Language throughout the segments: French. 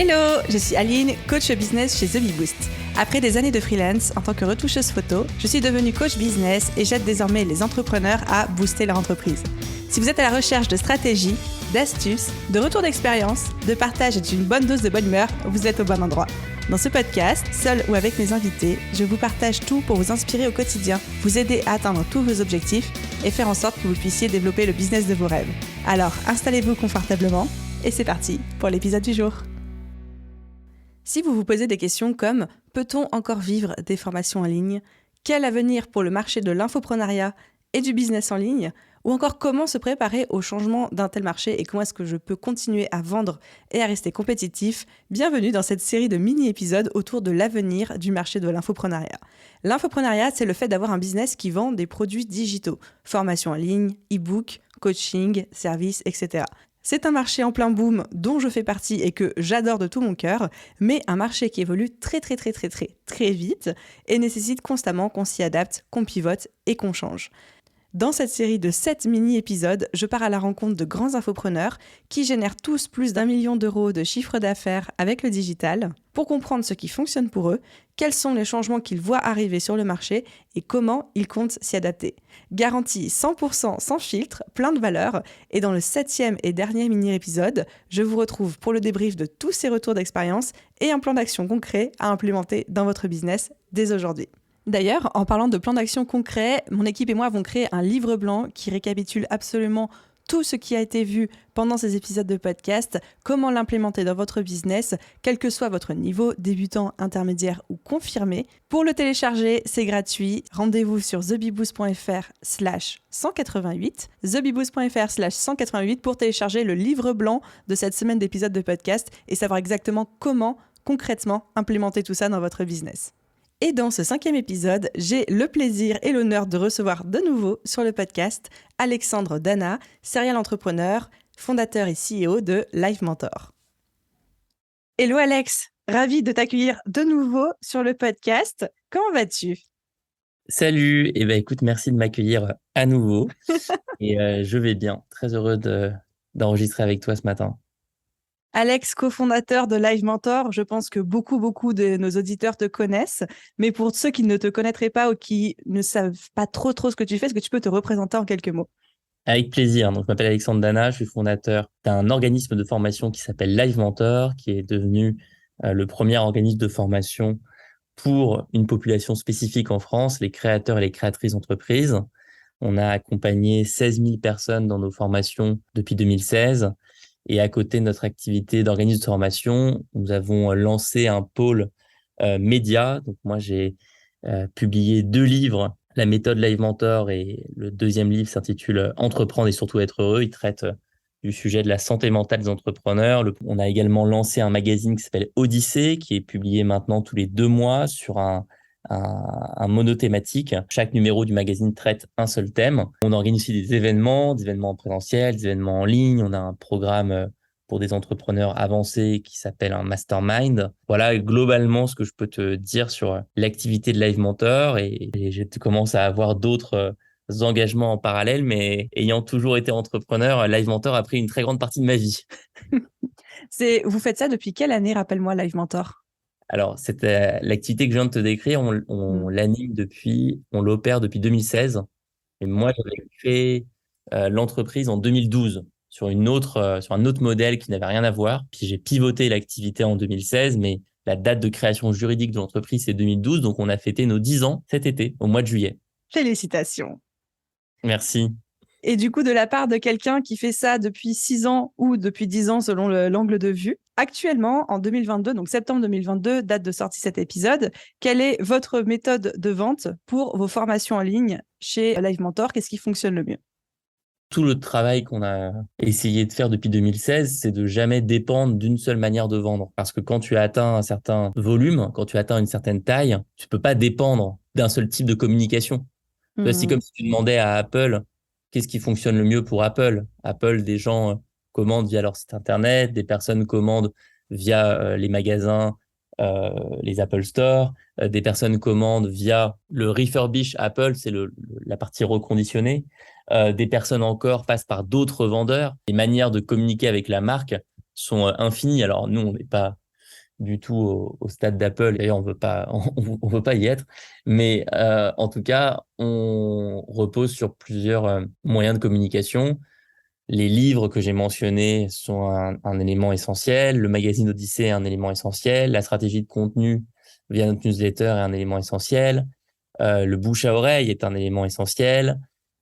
Hello, je suis Aline, coach business chez The Bee Boost. Après des années de freelance en tant que retoucheuse photo, je suis devenue coach business et j'aide désormais les entrepreneurs à booster leur entreprise. Si vous êtes à la recherche de stratégies, d'astuces, de retours d'expérience, de partage et d'une bonne dose de bonne humeur, vous êtes au bon endroit. Dans ce podcast, seul ou avec mes invités, je vous partage tout pour vous inspirer au quotidien, vous aider à atteindre tous vos objectifs et faire en sorte que vous puissiez développer le business de vos rêves. Alors, installez-vous confortablement et c'est parti pour l'épisode du jour. Si vous vous posez des questions comme « Peut-on encore vivre des formations en ligne ? Quel avenir pour le marché de l'infoprenariat et du business en ligne ? Ou encore comment se préparer au changement d'un tel marché et comment est-ce que je peux continuer à vendre et à rester compétitif ?» Bienvenue dans cette série de mini-épisodes autour de l'avenir du marché de l'infoprenariat. L'infoprenariat, c'est le fait d'avoir un business qui vend des produits digitaux, formation en ligne, e-book, coaching, services, etc. C'est un marché en plein boom dont je fais partie et que j'adore de tout mon cœur, mais un marché qui évolue très vite et nécessite constamment qu'on s'y adapte, qu'on pivote et qu'on change. Dans cette série de 7 mini-épisodes, je pars à la rencontre de grands infopreneurs qui génèrent tous plus d'1 million d'euros de chiffre d'affaires avec le digital pour comprendre ce qui fonctionne pour eux, quels sont les changements qu'ils voient arriver sur le marché et comment ils comptent s'y adapter. Garantie 100% sans filtre, plein de valeur. Et dans le 7e et dernier mini-épisode, je vous retrouve pour le débrief de tous ces retours d'expérience et un plan d'action concret à implémenter dans votre business dès aujourd'hui. D'ailleurs, en parlant de plan d'action concret, mon équipe et moi avons créé un livre blanc qui récapitule absolument tout ce qui a été vu pendant ces épisodes de podcast, comment l'implémenter dans votre business, quel que soit votre niveau, débutant, intermédiaire ou confirmé. Pour le télécharger, c'est gratuit. Rendez-vous sur thebeboost.fr/188, thebeboost.fr/188 pour télécharger le livre blanc de cette semaine d'épisodes de podcast et savoir exactement comment, concrètement, implémenter tout ça dans votre business. Et dans ce 5e épisode, j'ai le plaisir et l'honneur de recevoir de nouveau sur le podcast Alexandre Dana, serial entrepreneur, fondateur et CEO de Live Mentor. Hello Alex, ravi de t'accueillir de nouveau sur le podcast. Comment vas-tu ? Salut, écoute, merci de m'accueillir à nouveau. Et je vais bien, très heureux d'enregistrer avec toi ce matin. Alex, cofondateur de Live Mentor, je pense que beaucoup de nos auditeurs te connaissent, mais pour ceux qui ne te connaîtraient pas ou qui ne savent pas trop ce que tu fais, est-ce que tu peux te représenter en quelques mots ? Avec plaisir. Donc, je m'appelle Alexandre Dana, je suis fondateur d'un organisme de formation qui s'appelle Live Mentor, qui est devenu le premier organisme de formation pour une population spécifique en France, les créateurs et les créatrices d'entreprises. On a accompagné 16 000 personnes dans nos formations depuis 2016. Et à côté de notre activité d'organisme de formation, nous avons lancé un pôle média. Donc moi, j'ai publié 2 livres, la méthode Live Mentor, et le 2e livre s'intitule Entreprendre et surtout être heureux. Il traite du sujet de la santé mentale des entrepreneurs. On a également lancé un magazine qui s'appelle Odyssée, qui est publié maintenant tous les 2 mois sur un monothématique. Chaque numéro du magazine traite un seul thème. On organise aussi des événements en présentiel, des événements en ligne. On a un programme pour des entrepreneurs avancés qui s'appelle un mastermind. Voilà globalement ce que je peux te dire sur l'activité de Live Mentor, et je commence à avoir d'autres engagements en parallèle, mais ayant toujours été entrepreneur, Live Mentor a pris une très grande partie de ma vie. Vous faites ça depuis quelle année, rappelle-moi, Live Mentor ? Alors, l'activité que je viens de te décrire, on l'anime on l'opère depuis 2016. Et moi, j'avais créé l'entreprise en 2012 sur un autre modèle qui n'avait rien à voir. Puis j'ai pivoté l'activité en 2016, mais la date de création juridique de l'entreprise, c'est 2012. Donc, on a fêté nos 10 ans cet été, au mois de juillet. Félicitations. Merci. Et du coup, de la part de quelqu'un qui fait ça depuis 6 ans ou depuis 10 ans selon l'angle de vue, actuellement, en 2022, donc septembre 2022, date de sortie de cet épisode, quelle est votre méthode de vente pour vos formations en ligne chez Live Mentor ? Qu'est-ce qui fonctionne le mieux ? Tout le travail qu'on a essayé de faire depuis 2016, c'est de jamais dépendre d'une seule manière de vendre. Parce que quand tu as atteint un certain volume, quand tu as atteint une certaine taille, tu peux pas dépendre d'un seul type de communication. C'est comme si tu demandais à Apple qu'est-ce qui fonctionne le mieux pour Apple. Apple, des gens commandent via leur site internet, des personnes commandent via les magasins, les Apple Store, des personnes commandent via le refurbish Apple, c'est la partie reconditionnée. Des personnes encore passent par d'autres vendeurs. Les manières de communiquer avec la marque sont infinies. Alors nous, on n'est pas du tout au stade d'Apple. D'ailleurs, on veut pas y être. Mais en tout cas, on repose sur plusieurs moyens de communication. Les livres que j'ai mentionnés sont un élément essentiel. Le magazine Odyssée est un élément essentiel. La stratégie de contenu via notre newsletter est un élément essentiel. Le bouche à oreille est un élément essentiel.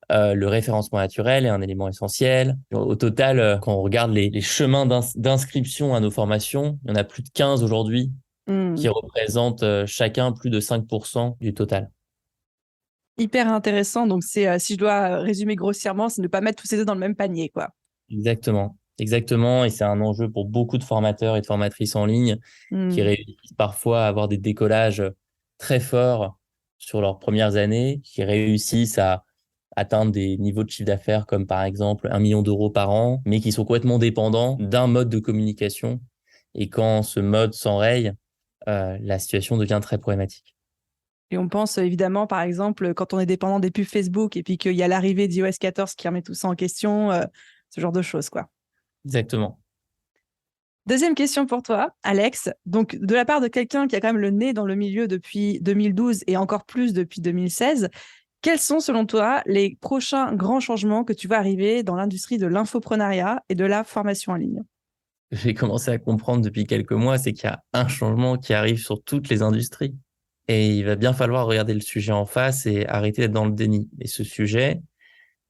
Le référencement naturel est un élément essentiel. Au total, quand on regarde les chemins d'inscription à nos formations, il y en a plus de 15 aujourd'hui qui représentent chacun plus de 5% du total. Hyper intéressant. Donc, si je dois résumer grossièrement, c'est ne pas mettre tous ses œufs dans le même panier, quoi. Exactement. Exactement. Et c'est un enjeu pour beaucoup de formateurs et de formatrices en ligne qui réussissent parfois à avoir des décollages très forts sur leurs premières années, qui réussissent à atteindre des niveaux de chiffre d'affaires comme par exemple 1 million d'euros par an, mais qui sont complètement dépendants d'un mode de communication. Et quand ce mode s'enraye, la situation devient très problématique. Et on pense évidemment, par exemple, quand on est dépendant des pubs Facebook et puis qu'il y a l'arrivée d'iOS 14 qui remet tout ça en question, ce genre de choses, quoi. Exactement. Deuxième question pour toi, Alex. Donc, de la part de quelqu'un qui a quand même le nez dans le milieu depuis 2012 et encore plus depuis 2016, quels sont, selon toi, les prochains grands changements que tu vois arriver dans l'industrie de l'infoprenariat et de la formation en ligne? J'ai commencé à comprendre depuis quelques mois, c'est qu'il y a un changement qui arrive sur toutes les industries. Et il va bien falloir regarder le sujet en face et arrêter d'être dans le déni. Et ce sujet,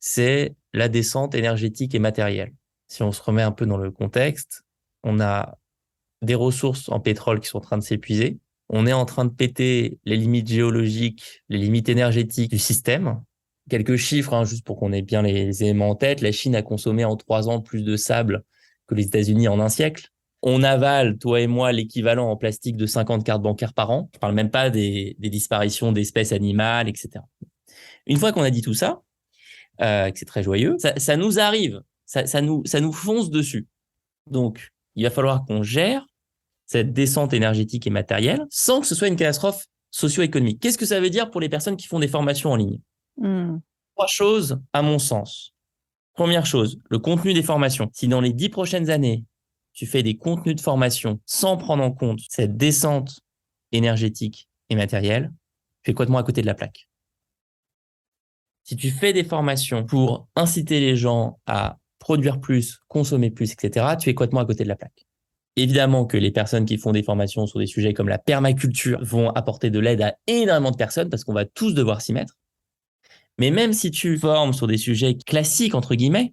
c'est la descente énergétique et matérielle. Si on se remet un peu dans le contexte, on a des ressources en pétrole qui sont en train de s'épuiser. On est en train de péter les limites géologiques, les limites énergétiques du système. Quelques chiffres, hein, juste pour qu'on ait bien les éléments en tête. La Chine a consommé en 3 ans plus de sable que les États-Unis en un siècle. On avale, toi et moi, l'équivalent en plastique de 50 cartes bancaires par an. Je parle même pas des disparitions d'espèces animales, etc. Une fois qu'on a dit tout ça, que c'est très joyeux, ça nous arrive, ça nous fonce dessus. Donc, il va falloir qu'on gère cette descente énergétique et matérielle sans que ce soit une catastrophe socio-économique. Qu'est-ce que ça veut dire pour les personnes qui font des formations en ligne? 3 choses, à mon sens. Première chose, le contenu des formations. Si dans les 10 prochaines années, tu fais des contenus de formation sans prendre en compte cette descente énergétique et matérielle, tu es complètement à côté de la plaque. Si tu fais des formations pour inciter les gens à produire plus, consommer plus, etc., tu es complètement à côté de la plaque. Évidemment que les personnes qui font des formations sur des sujets comme la permaculture vont apporter de l'aide à énormément de personnes parce qu'on va tous devoir s'y mettre. Mais même si tu formes sur des sujets classiques, entre guillemets,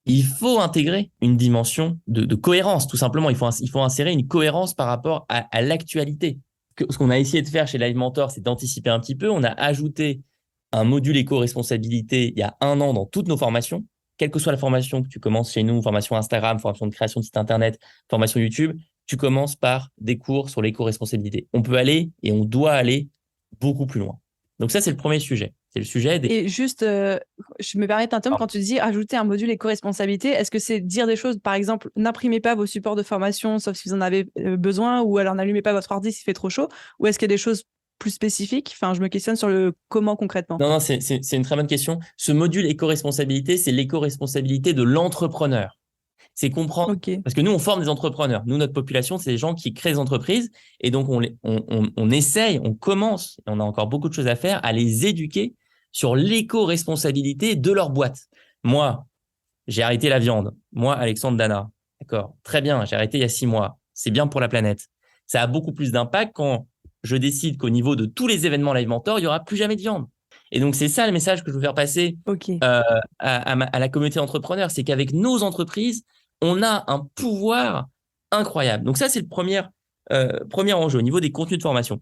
il faut intégrer une dimension de cohérence, tout simplement. Il faut insérer une cohérence par rapport à l'actualité. Ce qu'on a essayé de faire chez Live Mentor, c'est d'anticiper un petit peu. On a ajouté un module éco-responsabilité il y a 1 an dans toutes nos formations. Quelle que soit la formation que tu commences chez nous, formation Instagram, formation de création de site internet, formation YouTube, tu commences par des cours sur l'éco-responsabilité. On peut aller et on doit aller beaucoup plus loin. Donc ça, c'est le premier sujet. C'est le sujet des... Et juste, je me permets d'interrompre, quand tu dis ajouter un module éco-responsabilité, est-ce que c'est dire des choses, par exemple, n'imprimez pas vos supports de formation sauf si vous en avez besoin, ou alors n'allumez pas votre ordi s'il fait trop chaud, ou est-ce qu'il y a des choses plus spécifiques? Enfin, je me questionne sur le comment concrètement. Non, c'est une très bonne question. Ce module éco-responsabilité, c'est l'éco-responsabilité de l'entrepreneur. C'est comprendre, parce que nous, on forme des entrepreneurs. Nous, notre population, c'est des gens qui créent des entreprises. Et donc, on essaye, on commence, et on a encore beaucoup de choses à faire, à les éduquer sur l'éco-responsabilité de leur boîte. Moi, j'ai arrêté la viande. Moi, Alexandre Dana. D'accord. Très bien. J'ai arrêté il y a 6 mois. C'est bien pour la planète. Ça a beaucoup plus d'impact quand je décide qu'au niveau de tous les événements Live Mentor, il n'y aura plus jamais de viande. Et donc, c'est ça le message que je veux faire passer à la communauté d'entrepreneurs. C'est qu'avec nos entreprises, on a un pouvoir incroyable. Donc ça, c'est le premier enjeu au niveau des contenus de formation.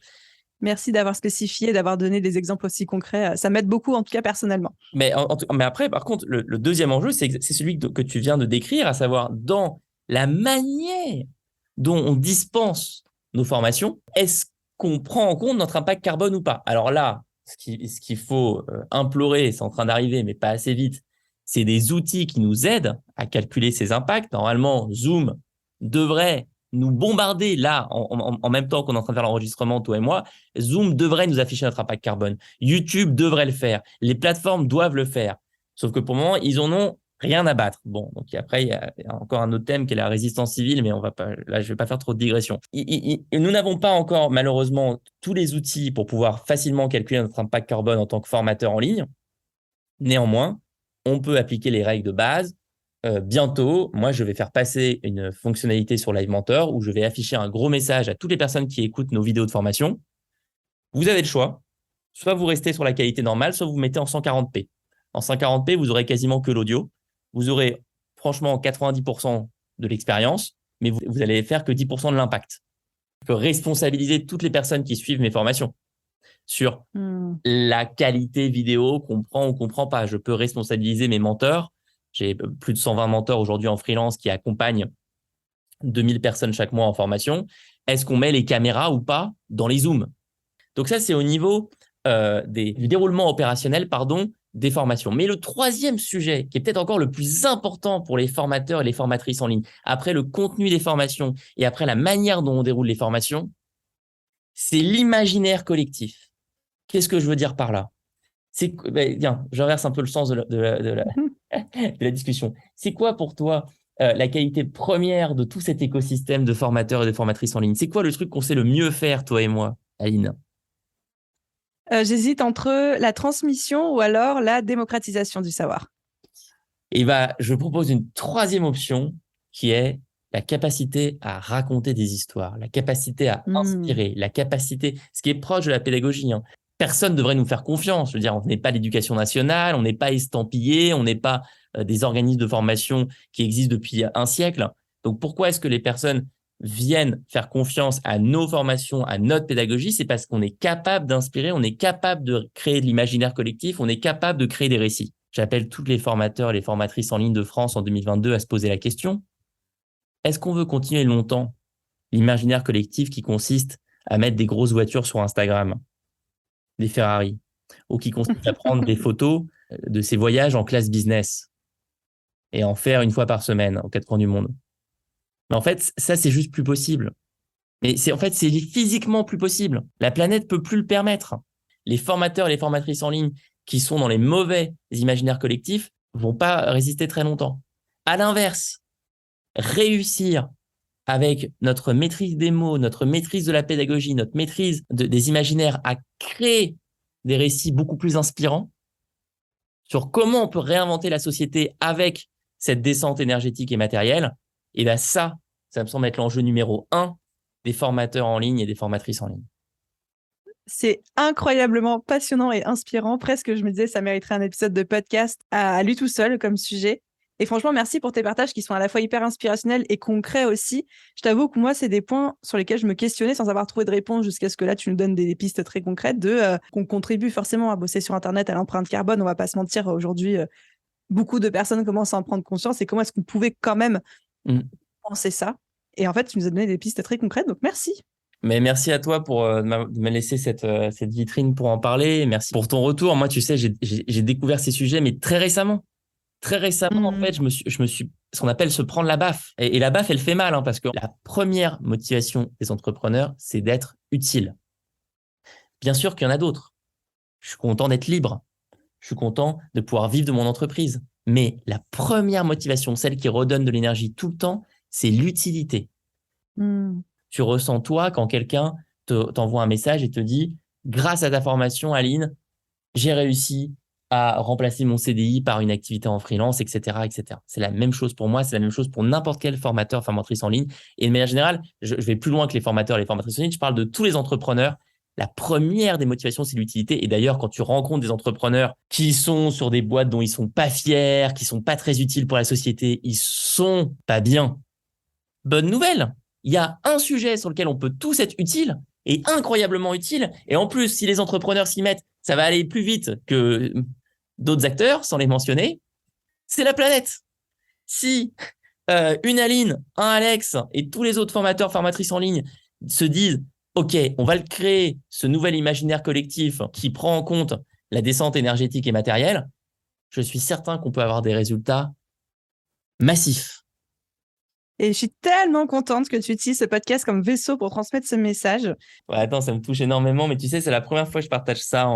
Merci d'avoir spécifié, d'avoir donné des exemples aussi concrets. Ça m'aide beaucoup, en tout cas personnellement. Mais après, par contre, le deuxième enjeu, c'est celui que tu viens de décrire, à savoir dans la manière dont on dispense nos formations, est-ce qu'on prend en compte notre impact carbone ou pas? Alors là, ce qu'il faut implorer, c'est en train d'arriver, mais pas assez vite, c'est des outils qui nous aident à calculer ces impacts. Normalement, Zoom devrait nous bombarder là, en même temps qu'on est en train de faire l'enregistrement, toi et moi. Zoom devrait nous afficher notre impact carbone. YouTube devrait le faire. Les plateformes doivent le faire. Sauf que pour le moment, ils en ont Rien à battre. Bon, donc après, il y a encore un autre thème qui est la résistance civile, mais on va pas, là, je vais pas faire trop de digressions. Nous n'avons pas encore, malheureusement, tous les outils pour pouvoir facilement calculer notre impact carbone en tant que formateur en ligne. Néanmoins, on peut appliquer les règles de base. Bientôt, moi, je vais faire passer une fonctionnalité sur Live Mentor où je vais afficher un gros message à toutes les personnes qui écoutent nos vidéos de formation. Vous avez le choix. Soit vous restez sur la qualité normale, soit vous mettez en 140p. En 140p, vous aurez quasiment que l'audio. Vous aurez franchement 90% de l'expérience, mais vous allez faire que 10% de l'impact. Je peux responsabiliser toutes les personnes qui suivent mes formations sur la qualité vidéo qu'on prend ou qu'on prend pas. Je peux responsabiliser mes mentors. J'ai plus de 120 mentors aujourd'hui en freelance qui accompagnent 2000 personnes chaque mois en formation. Est-ce qu'on met les caméras ou pas dans les Zooms? Donc ça, c'est au niveau du déroulement opérationnel, des formations. Mais le troisième sujet, qui est peut-être encore le plus important pour les formateurs et les formatrices en ligne, après le contenu des formations et après la manière dont on déroule les formations, c'est l'imaginaire collectif. Qu'est-ce que je veux dire par là? Bien, je renverse un peu le sens de la discussion. C'est quoi pour toi la qualité première de tout cet écosystème de formateurs et de formatrices en ligne? C'est quoi le truc qu'on sait le mieux faire, toi et moi, Aline? J'hésite entre la transmission ou alors la démocratisation du savoir. Et je propose une troisième option qui est la capacité à raconter des histoires, la capacité à inspirer, la capacité, ce qui est proche de la pédagogie. Hein. Personne ne devrait nous faire confiance. Je veux dire, on n'est pas l'éducation nationale, on n'est pas estampillé, on n'est pas des organismes de formation qui existent depuis un siècle. Donc, pourquoi est-ce que les personnes viennent faire confiance à nos formations, à notre pédagogie? C'est parce qu'on est capable d'inspirer, on est capable de créer de l'imaginaire collectif, on est capable de créer des récits. J'appelle tous les formateurs et les formatrices en ligne de France en 2022 à se poser la question: est-ce qu'on veut continuer longtemps l'imaginaire collectif qui consiste à mettre des grosses voitures sur Instagram, des Ferrari, ou qui consiste à prendre des photos de ses voyages en classe business et en faire une fois par semaine aux quatre coins du monde? Mais en fait, ça, c'est juste plus possible. Mais c'est physiquement plus possible. La planète peut plus le permettre. Les formateurs et les formatrices en ligne qui sont dans les mauvais imaginaires collectifs vont pas résister très longtemps. À l'inverse, réussir avec notre maîtrise des mots, notre maîtrise de la pédagogie, notre maîtrise des imaginaires à créer des récits beaucoup plus inspirants sur comment on peut réinventer la société avec cette descente énergétique et matérielle, et bien ça me semble être l'enjeu numéro 1 des formateurs en ligne et des formatrices en ligne. C'est incroyablement passionnant et inspirant. Presque, je me disais, ça mériterait un épisode de podcast à lui tout seul comme sujet. Et franchement, merci pour tes partages qui sont à la fois hyper inspirationnels et concrets aussi. Je t'avoue que moi, c'est des points sur lesquels je me questionnais sans avoir trouvé de réponse jusqu'à ce que là, tu nous donnes des pistes très concrètes qu'on contribue forcément à bosser sur Internet, à l'empreinte carbone. On va pas se mentir, aujourd'hui, beaucoup de personnes commencent à en prendre conscience. Et comment est-ce qu'on pouvait quand même penser ça? Et en fait, tu nous as donné des pistes très concrètes, donc merci. Mais merci à toi pour de me laisser cette vitrine pour en parler. Merci pour ton retour. Moi, tu sais, j'ai découvert ces sujets, mais très récemment. Très récemment, en fait, je me suis, ce qu'on appelle se prendre la baffe. Et la baffe, elle fait mal, hein, parce que la première motivation des entrepreneurs, c'est d'être utile. Bien sûr qu'il y en a d'autres. Je suis content d'être libre. Je suis content de pouvoir vivre de mon entreprise. Mais la première motivation, celle qui redonne de l'énergie tout le temps, c'est l'utilité. Tu ressens, toi, quand quelqu'un t'envoie un message et te dit « Grâce à ta formation, Aline, j'ai réussi à remplacer mon CDI par une activité en freelance, etc. etc. » C'est la même chose pour moi, c'est la même chose pour n'importe quel formateur, formatrice en ligne. Et de manière générale, je vais plus loin que les formateurs et les formatrices en ligne, je parle de tous les entrepreneurs. La première des motivations, c'est l'utilité. Et d'ailleurs, quand tu rencontres des entrepreneurs qui sont sur des boîtes dont ils sont pas fiers, qui sont pas très utiles pour la société, ils sont pas bien. Bonne nouvelle! Il y a un sujet sur lequel on peut tous être utile et incroyablement utile. Et en plus, si les entrepreneurs s'y mettent, ça va aller plus vite que d'autres acteurs, sans les mentionner. C'est la planète. Si une Aline, un Alex et tous les autres formateurs, formatrices en ligne se disent « Ok, on va le créer, ce nouvel imaginaire collectif qui prend en compte la descente énergétique et matérielle », je suis certain qu'on peut avoir des résultats massifs. Et je suis tellement contente que tu utilises ce podcast comme vaisseau pour transmettre ce message. Ouais, attends, ça me touche énormément, mais tu sais, c'est la première fois que je partage ça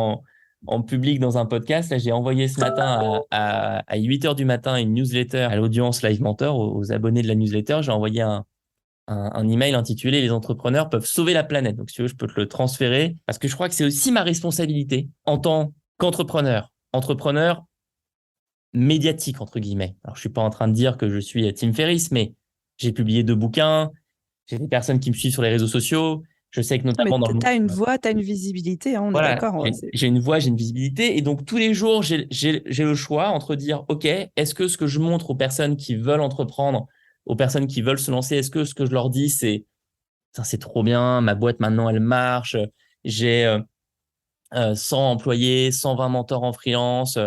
en public dans un podcast. Là, j'ai envoyé ce matin à 8 heures du matin une newsletter à l'audience Live Mentor, aux abonnés de la newsletter. J'ai envoyé un email intitulé «Les entrepreneurs peuvent sauver la planète». Donc, si tu veux, je peux te le transférer parce que je crois que c'est aussi ma responsabilité en tant qu'entrepreneur, entrepreneur médiatique, entre guillemets. Alors, je suis pas en train de dire que je suis Tim Ferriss, mais j'ai publié 2 bouquins, j'ai des personnes qui me suivent sur les réseaux sociaux. Je sais que Mais notamment dans le tu monde, as une voix, tu as une visibilité, hein, on est voilà, d'accord. j'ai une voix, j'ai une visibilité. Et donc, tous les jours, j'ai le choix entre dire, OK, est-ce que ce que je montre aux personnes qui veulent entreprendre, aux personnes qui veulent se lancer, est-ce que ce que je leur dis, c'est trop bien, ma boîte maintenant, elle marche, j'ai 100 employés, 120 mentors en freelance,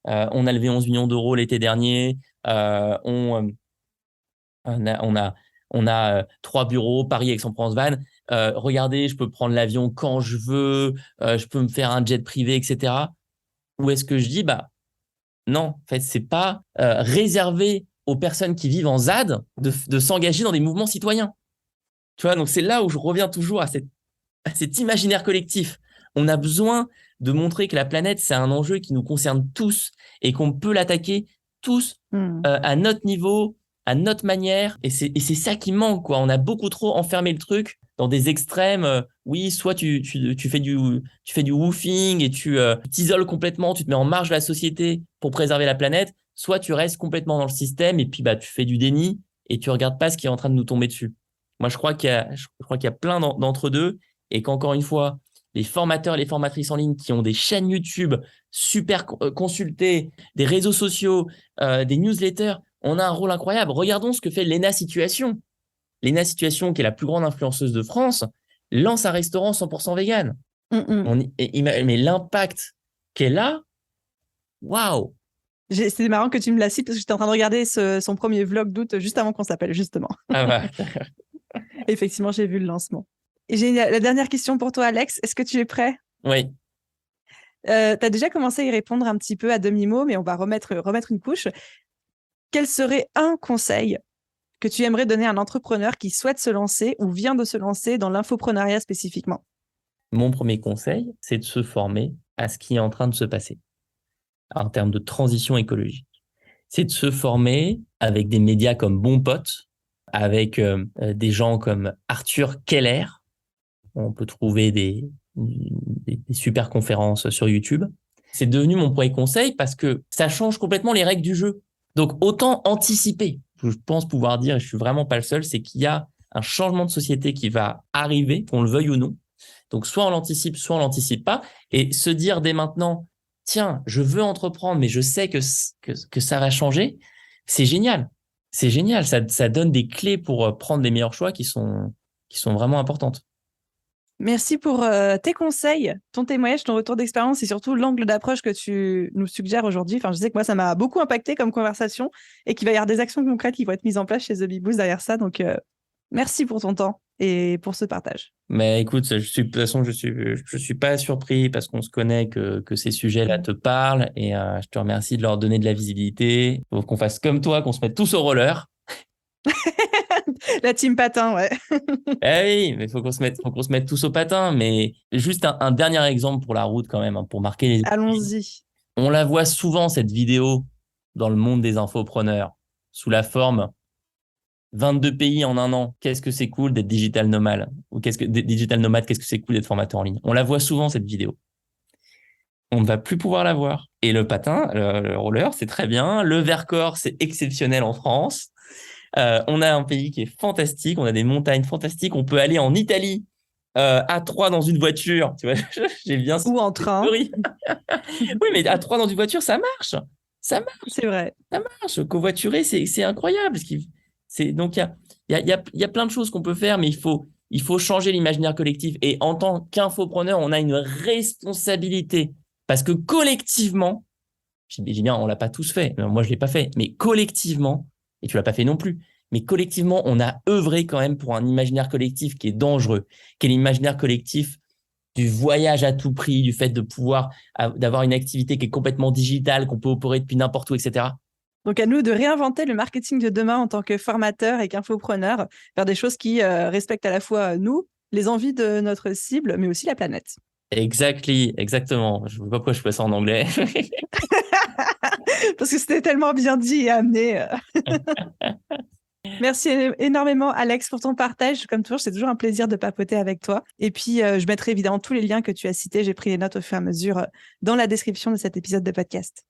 on a levé 11 millions d'euros l'été dernier, on a 3 bureaux, Paris, Aix-en-Provence, Vannes. Regardez, je peux prendre l'avion quand je veux, je peux me faire un jet privé, etc. Ou est-ce que je dis, bah non, en fait, c'est pas réservé aux personnes qui vivent en ZAD de s'engager dans des mouvements citoyens. Tu vois, donc c'est là où je reviens toujours à cet imaginaire collectif. On a besoin de montrer que la planète, c'est un enjeu qui nous concerne tous et qu'on peut l'attaquer tous à notre niveau, à notre manière. Et c'est ça qui manque, quoi. On a beaucoup trop enfermé le truc dans des extrêmes. Oui, soit tu fais du woofing et tu t'isoles complètement, tu te mets en marge de la société pour préserver la planète, soit tu restes complètement dans le système et puis bah, tu fais du déni et tu regardes pas ce qui est en train de nous tomber dessus. Moi, je crois qu'il y a plein d'entre-deux et qu'encore une fois, les formateurs et les formatrices en ligne qui ont des chaînes YouTube super consultées, des réseaux sociaux, des newsletters, on a un rôle incroyable. Regardons ce que fait Léna Situation. Léna Situation, qui est la plus grande influenceuse de France, lance un restaurant 100% vegan. Mais l'impact qu'elle a, waouh! C'est marrant que tu me la cites parce que j'étais en train de regarder son premier vlog d'août juste avant qu'on s'appelle, justement. Ah bah. Effectivement, j'ai vu le lancement. Et j'ai la dernière question pour toi, Alex. Est-ce que tu es prêt? Oui. Tu as déjà commencé à y répondre un petit peu à demi-mot, mais on va remettre une couche. Quel serait un conseil que tu aimerais donner à un entrepreneur qui souhaite se lancer ou vient de se lancer dans l'infopreneuriat spécifiquement? Mon premier conseil, c'est de se former à ce qui est en train de se passer en termes de transition écologique. C'est de se former avec des médias comme Bon Pote, avec des gens comme Arthur Keller. On peut trouver des super conférences sur YouTube. C'est devenu mon premier conseil parce que ça change complètement les règles du jeu. Donc, autant anticiper. Je pense pouvoir dire, et je suis vraiment pas le seul, c'est qu'il y a un changement de société qui va arriver, qu'on le veuille ou non. Donc, soit on l'anticipe, soit on l'anticipe pas. Et se dire dès maintenant, tiens, je veux entreprendre, mais je sais que ça va changer, c'est génial. C'est génial. Ça donne des clés pour prendre les meilleurs choix qui sont vraiment importantes. Merci pour tes conseils, ton témoignage, ton retour d'expérience et surtout l'angle d'approche que tu nous suggères aujourd'hui. Enfin, je sais que moi, ça m'a beaucoup impacté comme conversation et qu'il va y avoir des actions concrètes qui vont être mises en place chez The Big Boost derrière ça. Donc, merci pour ton temps et pour ce partage. Mais écoute, de toute façon, je suis pas surpris parce qu'on se connaît que ces sujets-là te parlent et je te remercie de leur donner de la visibilité. Il faut qu'on fasse comme toi, qu'on se mette tous au roller. La team patin, ouais. Eh oui, mais faut qu'on se mette tous au patin. Mais juste un dernier exemple pour la route quand même, hein, pour marquer les. Allons-y. On la voit souvent, cette vidéo, dans le monde des infopreneurs, sous la forme 22 pays en un an. Qu'est-ce que c'est cool d'être digital nomade? Ou digital nomade, qu'est-ce que c'est cool d'être formateur en ligne? On la voit souvent, cette vidéo. On ne va plus pouvoir la voir. Et le patin, le roller, c'est très bien. Le Vercors, c'est exceptionnel en France. On a un pays qui est fantastique. On a des montagnes fantastiques. On peut aller en Italie à 3 dans une voiture. Tu vois, j'ai bien. Ou en train. Oui, mais à 3 dans une voiture, ça marche. Ça marche. C'est vrai. Ça marche. Covoiturer, c'est incroyable. Donc, il y a plein de choses qu'on peut faire, mais il faut changer l'imaginaire collectif. Et en tant qu'infopreneur, on a une responsabilité. Parce que collectivement, je dis bien, on l'a pas tous fait. Moi, je l'ai pas fait. Mais collectivement, et tu l'as pas fait non plus, mais collectivement, on a œuvré quand même pour un imaginaire collectif qui est dangereux, qui est l'imaginaire collectif du voyage à tout prix, du fait de pouvoir d'avoir une activité qui est complètement digitale, qu'on peut opérer depuis n'importe où, etc. Donc, à nous de réinventer le marketing de demain en tant que formateur et qu'infopreneur, faire des choses qui respectent à la fois nous, les envies de notre cible, mais aussi la planète. Exactement. Je ne sais pas pourquoi je fais ça en anglais. Parce que c'était tellement bien dit et amené. Merci énormément, Alex, pour ton partage. Comme toujours, c'est toujours un plaisir de papoter avec toi. Et puis, je mettrai évidemment tous les liens que tu as cités. J'ai pris les notes au fur et à mesure dans la description de cet épisode de podcast.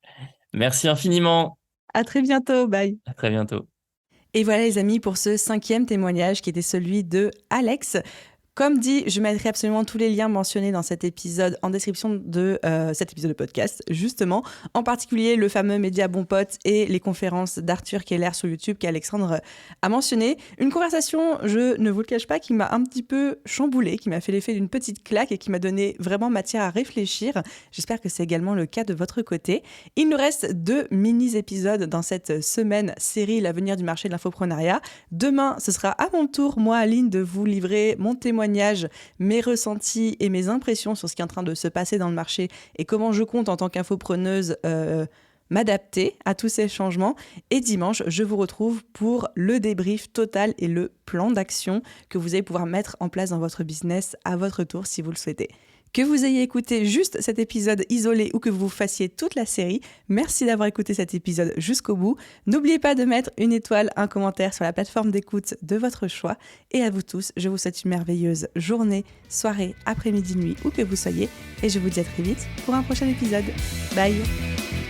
Merci infiniment. À très bientôt. Bye. À très bientôt. Et voilà, les amis, pour ce 5e témoignage qui était celui de Alex. Comme dit, je mettrai absolument tous les liens mentionnés dans cet épisode en description de cet épisode de podcast, justement. En particulier, le fameux Média Bon Pote et les conférences d'Arthur Keller sur YouTube qu'Alexandre a mentionné. Une conversation, je ne vous le cache pas, qui m'a un petit peu chamboulée, qui m'a fait l'effet d'une petite claque et qui m'a donné vraiment matière à réfléchir. J'espère que c'est également le cas de votre côté. Il nous reste 2 mini-épisodes dans cette semaine série L'avenir du marché de l'infoprenariat. Demain, ce sera à mon tour, moi, Aline, de vous livrer mon témoignage, mes ressentis et mes impressions sur ce qui est en train de se passer dans le marché et comment je compte en tant qu'infopreneuse m'adapter à tous ces changements. Et dimanche, je vous retrouve pour le débrief total et le plan d'action que vous allez pouvoir mettre en place dans votre business à votre tour si vous le souhaitez. Que vous ayez écouté juste cet épisode isolé ou que vous fassiez toute la série, merci d'avoir écouté cet épisode jusqu'au bout. N'oubliez pas de mettre une étoile, un commentaire sur la plateforme d'écoute de votre choix. Et à vous tous, je vous souhaite une merveilleuse journée, soirée, après-midi, nuit, où que vous soyez. Et je vous dis à très vite pour un prochain épisode. Bye!